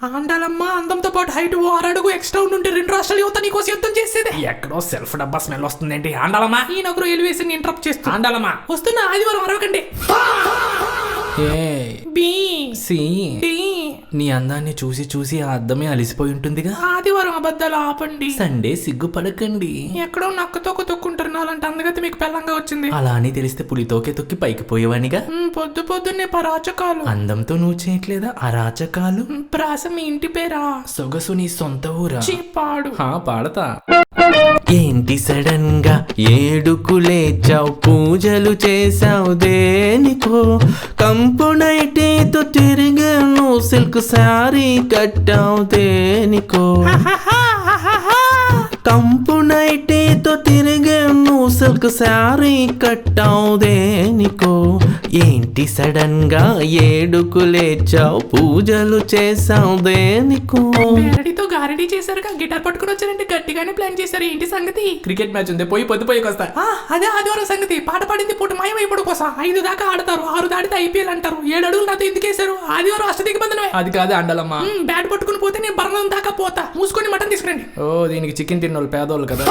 ఆండాలమ్మ అందంతో పాటు హైట్ 6 అడుగు ఎక్స్ట్రా ఉంటే 2 రాష్ట్రాల యువత నీకోసం యుద్ధం చేసేది. ఎక్కడో సెల్ఫ్ డబ్బా స్మెల్ వస్తుందేంటి ఆండాలమ్మ? ఈ నగరు ఎలివేషన్ ఇంటరప్ట్ చేస్తూ ఆండాలమ్మ వస్తున్నా, ఆదివారం అరవకండి. బి సి డి నీ అందాన్ని చూసి చూసి ఆ అద్దమే అలిసిపోయి ఉంటుందిగా. ఆదివారం అబద్ధాలు ఆపండి. సండే సిగ్గుపడకండి. ఎక్కడో నక్కతోక తొక్కుంటారు నాలంటే అందగతి మీకు పెళ్ళంగా వచ్చింది. అలా అని తెలిస్తే పులితోకే తొక్కి పైకి పోయేవానిగా. పొద్దు పొద్దున్నే పరాచకాలు. అందంతో నువ్వు చేయట్లేదా అరాచకాలు? ప్రాస మీ ఇంటి పేరా? సొగసు నీ సొంత ఊరా? పాడు. పాడతా. ఏంటి సడన్ గా ఏడుకు లేచావు, పూజలు చేసావు దేనికో, కంపు నైటీతో తిరిగాను, సిల్క్ శారీ కట్టావు దేనికో, కంపు నైటీతో తిరిగాను, సిల్క్ శారీ కట్టావు దేనికో, ఏంటి సడన్ గా ఏడుకు లేచావు, పూజలు చేసావు దేనికో. గారడితో గారడీ చేశారుగా, గిటార్ పట్టుకుని వచ్చారంటే గట్టిగానే ప్లాన్ చేశారు. ఏంటి సంగతి? క్రికెట్ మ్యాచ్ ఉంది, పొద్దుపోయి వస్తా. అదే ఆదివారం సంగతి. పాట పాడింది పూట మాయమైపోవడం కోసం. 5 దాకా ఆడతారు, 6 దాటితే ఐపీఎల్ అంటారు. 7 అడుగులు నాతో ఎందుకేశారు? ఆదివారం అష్టదిగ్బంధనమే. అది కాదు అండాలమ్మా. బ్యాట్ పట్టుకుని పోతే నేను బరణం దాకా పోతా. మూసుకొని మటన్ తీసుకురండి. దీనికి చికెన్ తిన్నోళ్ళు పేదోళ్ళు కదా.